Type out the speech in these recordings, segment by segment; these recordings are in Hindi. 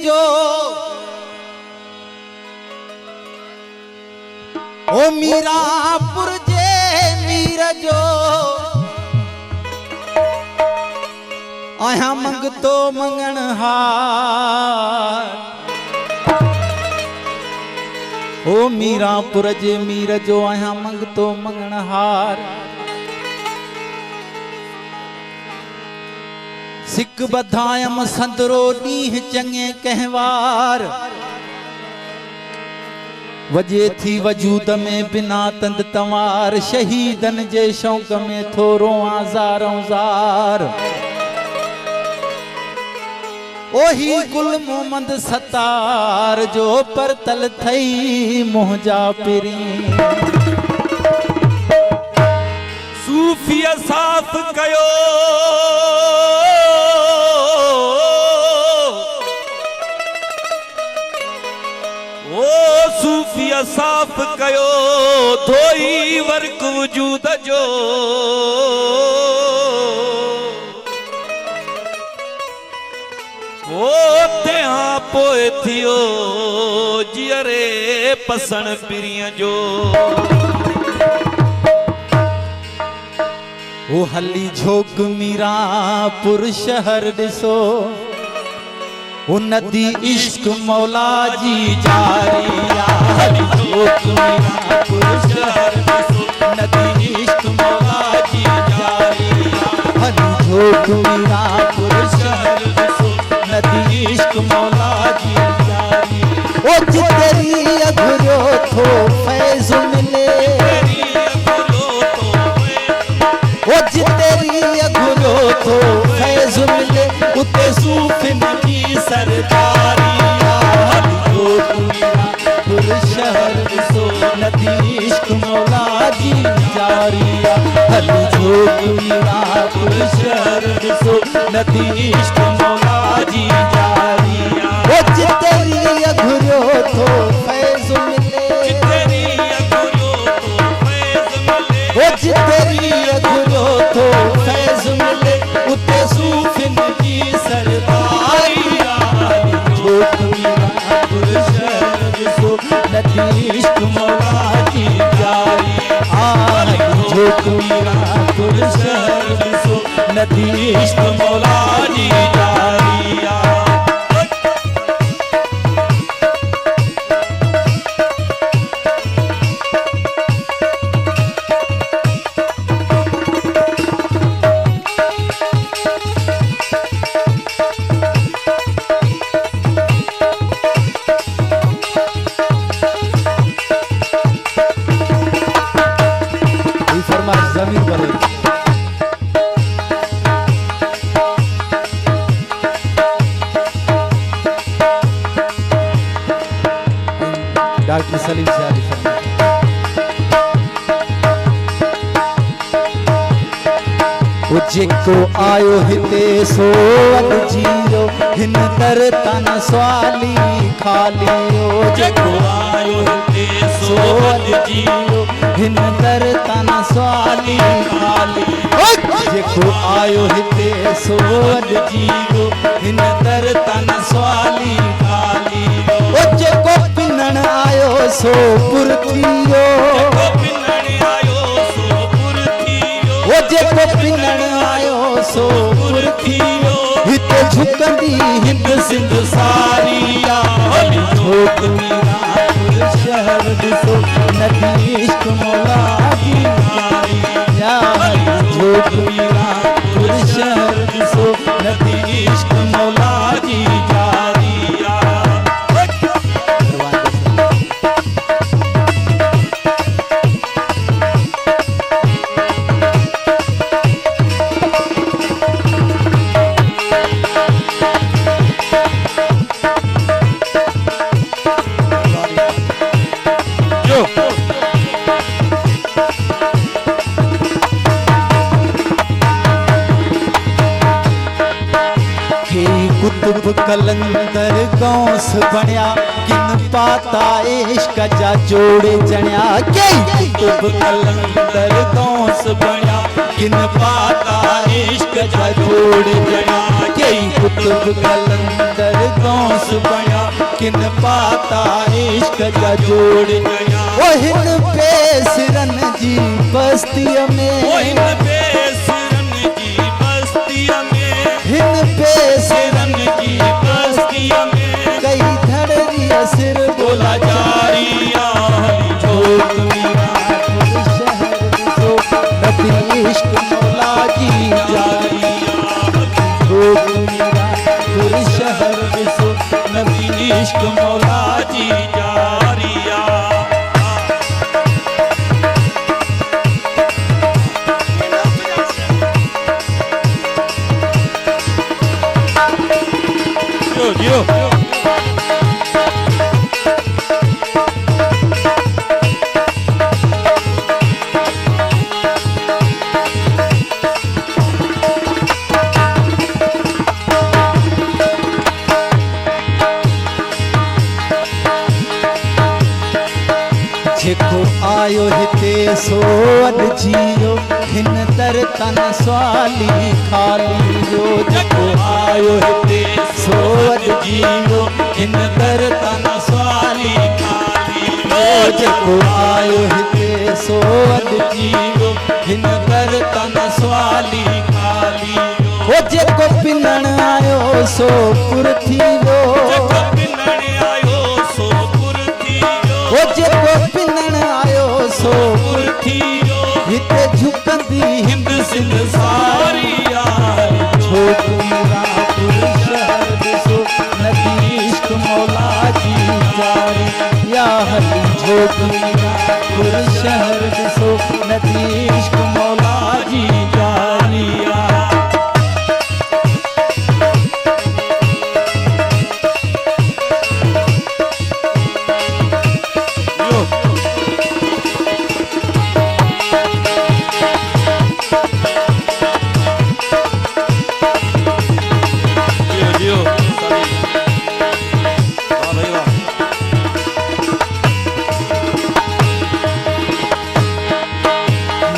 जो ओ मीरापुर जे मीर जो आया मंगतो मंगन हार ओ मीरापुर जे मीर जो आया मंगतो मंगन हार सिक बधायम संदरो नीह चंगे कहवार वजे थी वजूद में बिना तंद तवार शहीदन जे शौक में थोरो आज़ारों ज़ार ओही गुल मोहम्मद सतार जो परतल थई मोहजा पिरी सूफिया साफ कयो सूफिया साफ कयो धोई वर्क वजूद जो ओ त्यां पोए थियो जियरे पसण पिरिया जो ओ हली झोक मीरापुर शहर दिसो ओ नदी इश्क मौला जी जारिया हली झोक मीरापुर शहर दिसो नदी इश्क मौला जी जारिया हली झोक मीरापुर शहर दिसो नदी इश्क मौला जी जारिया ओ जितरी अघुरो थो फैज़ मिले ओ जितरी अघुरो थो फैज़ मिले उते सूफ़ नबी सरदारिया हली झोक मीरापुर शहर दिसो नदी इश्क मौला जी जारिया हली झोक मीरापुर शहर दिसो नदी इश्क मौला जी जारिया ओ जितरी अघुरो थो फैज़ मिले ओ जितरी अघुरो थो फैज़ मिले उते सूफ़ नबी सरदारिया हली झोक मीरापुर शहर दिसो नदी इश्क मौला जी जारिया हली झोक मीरापुर शहर दिसो नदी इश्क मौला जी जारिया डॉक्टर सलीम शादी ओ जेको आयो हिते सो अद जीरो हिन दर तन स्वाली खाली ओ जेको आयो हिते सो अद जीरो हिन दर तन स्वाली खाली जेको आयो हिते सो अद जीरो हिन दर तन स्वाली खाली ओ जेको पिनण आयो सो पुर थियो ओ जेको पिनण आयो सो पुर थियो हिते झुकंदी हिंद सिंध सारिया हली झोक मीरापुर शहर दिसो नदी इश्क मौला जी जारिया हली झोक मीरापुर शहर दिसो नदी इश्क मौला जी जारिया कुतुब कलंदर गौस बणिया किन पाता इश्क जा जोड़े जणिया कुतुब कलंदर गौस बणिया किन पाता इश्क जा जोड़ जणिया कई कुतुब कलंदर गौस बणिया किन पाता इश्क जा जोड़ जणिया ओ हिन पेसरन जी बस्तीअ में हिन पेसरन जी बस्तीअ में हिन पेसरन जी बस्तीअ में कई धड़री सिर बोला जारिया जोत मीरा शहर सो नबी इश्क मौला जी जारिया जोत मीरा शहर सो नबी इश्क मौला जी जारिया जियो जेको आयो हिते सो अॼु जियो हिन दर तन स्वाली खाली जो जेको आयो हिते सो अॼु जियो हिन दर तन स्वाली खाली जो जेको आयो हिते सो अॼु जियो हिन दर तन स्वाली खाली जो जेको पिनण आयो सो पुर थी वियो जेको पिनण आयो सो पुर थी वियो जेको पिनण आयो सो पुर थी वियो हिते झुकंदी हिंद सिंध सारी यार छोकरा पुर शहर ॾिसो नदी इश्क मौला जी जारी या हली छोकरा पुर शहर ॾिसो नदी इश्क मौला जी जारी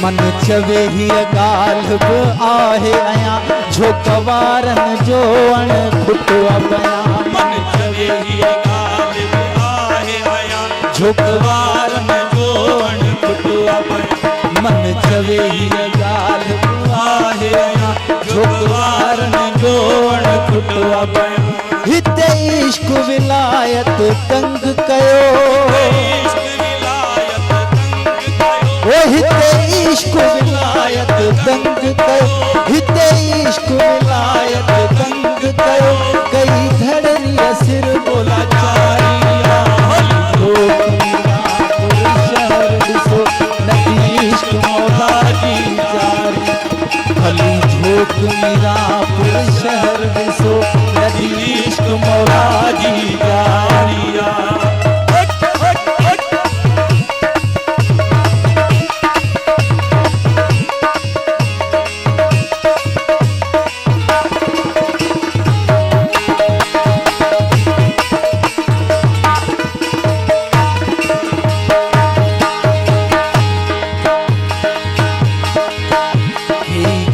मन चवे हीअ ॻाल्हि बि आहे अयां झोकवारनि जो अण खुटो बयां मन चवे हीअ ॻाल्हि बि आहे आया झोकवारनि जो अण खुटो मन चवे हीअ ॻाल्हि बि आहे अयां झोकवारनि जो अण खुटो बयां हिते इश्क विलायत तंग कयो इश्क विलायत तंग कयो ओ हिते इश्क विलायत तंग कयो हिते इश्क विलायत तंग कयो कई धड़री सिर बोला जारिया शहर ॾिसो नदी इश्क मौला जी जारी हली झोक मीरापुर शहर ॾिसो नदी इश्क मौला जी जारिया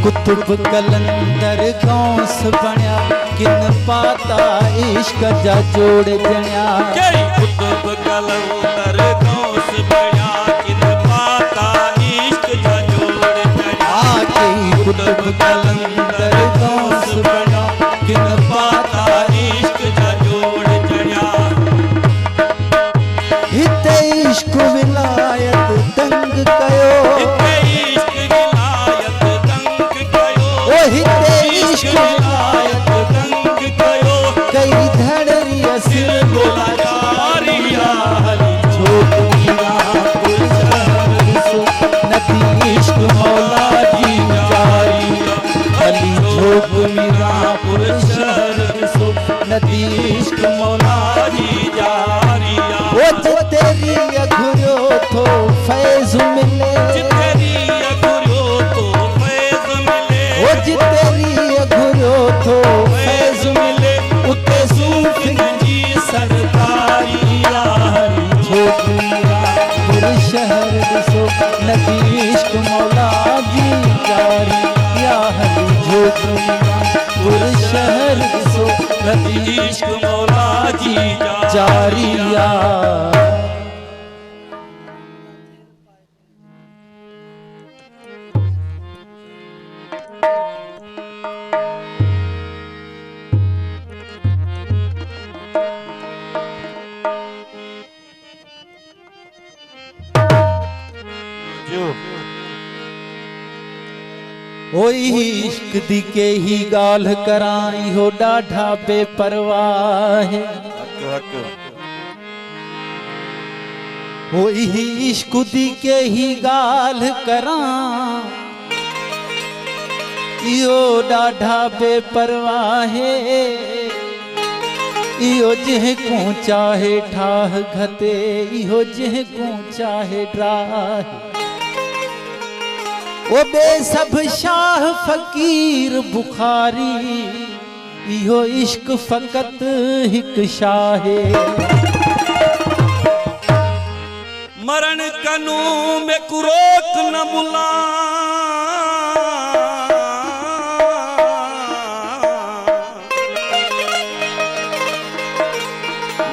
कुतुब कलंदर गौस बणिया किन पाता इश्क जा जोड़ जणिया कई कुतुब कलंदर गौस बणिया किन पाता इश्क जा जोड़ जणिया कई कुतुब कलंदर गौस बणिया किन पाता इश्क जा जोड़ जणिया हिते इश्क विलायत तंग कयो हिते इश्क विलायत तंग कयो ओ हिते इश्क विलायत तंग कयो कई धड़री सिर बोला जारिया झोक मीरापुर शहर ॾिसो नदी इश्क मौला जी जारी हली झोक मीरापुर शहर ॾिसो नदी इश्क मौला जी जारिया ओ तेरी अघुरियो थो फैज़ मिले तेरी अघुरियो तो फैज़ मिले ओ तेरी अघुरियो थो फैज़ मिले उते सूफ़िन जी सरदारी झोक मीरापुर शहर ॾिसो नदी इश्क मौला जी जारी यारी या हली झोपड़ी पुर शहर सो रती इश्क मौला जी जारिया। ओई इश्क दी के ही गाल कराई हो डाढ़ा बेपरवाह है। ओई इश्क दी के ही गाल करा इहो डाढ़ा बेपरवाह है। इहो जह को चाहे ठाह घते इहो जह को चाहे ड्राह। ओ बे सब शाह फकीर बुखारी इहो इश्क फकत हिक शाहे। मरण कनू में कुरोक न मुला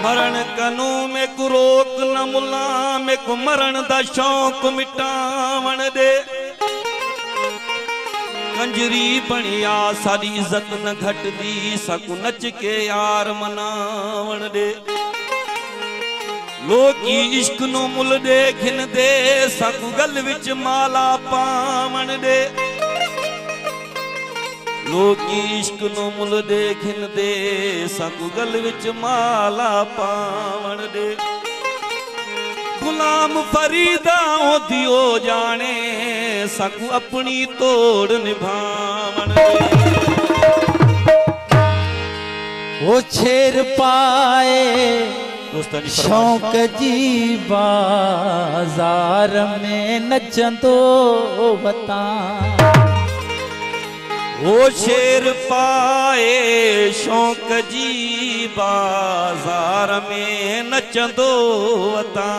मरण कनू में कुरोक न मुला में को मरण दा शौक मिटावण दे। कंजरी बणिया सारी इज्जत न घटदी सकू नच के यार मनावण दे। लोकी इश्क नो मुल दे घिन दे सकू गल विच माला पावण दे। लोकी इश्क नो मुल दे घिन दे सकू गल विच माला पावण दे। गुलाम फरीदा दियो जाने सकू अपनी तोड़ निभावण दे। वो छेर पाए शौक जी बाजार में नचंदो बता। वो शेर पाए शौक जी बाजार में नचंदो वता।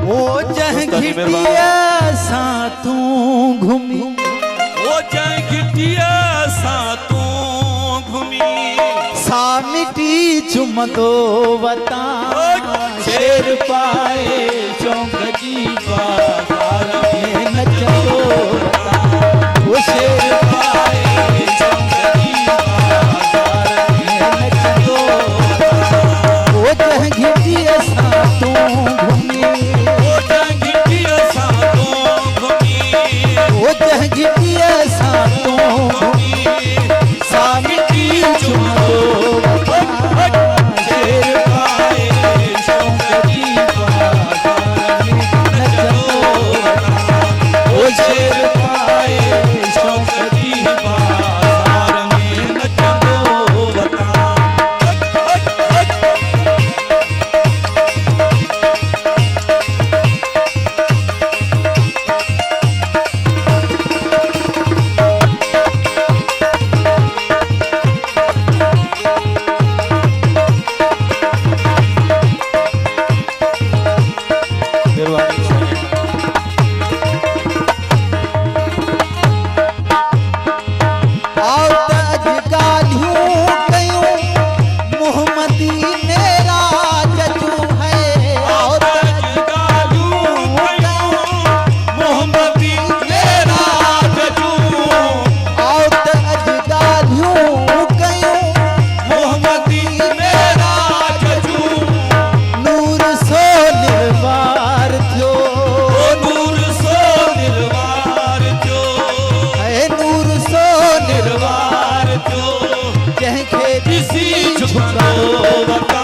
वो जह घिटिया सा तू घूमी वो जह घिटिया सा तू घूमी सा मिटी चुमदो वता। शेर पाए शौक जी बाजार में नचंदो वता। वो शेर पाए शौक जी बाजार में नचंदो वता। वो जह घिटिया सा तू घूमी वो जह घिटिया सा तू घूमी वो जह घिटिया सा तू घूमी सा मिटी चुमदो वता। शेर पाए शौक जी बाजार में नचंदो वता। वो शेर पाए शौक जी बाजार में नचंदो वता। जंहिंखे ॾिसी झुकंदो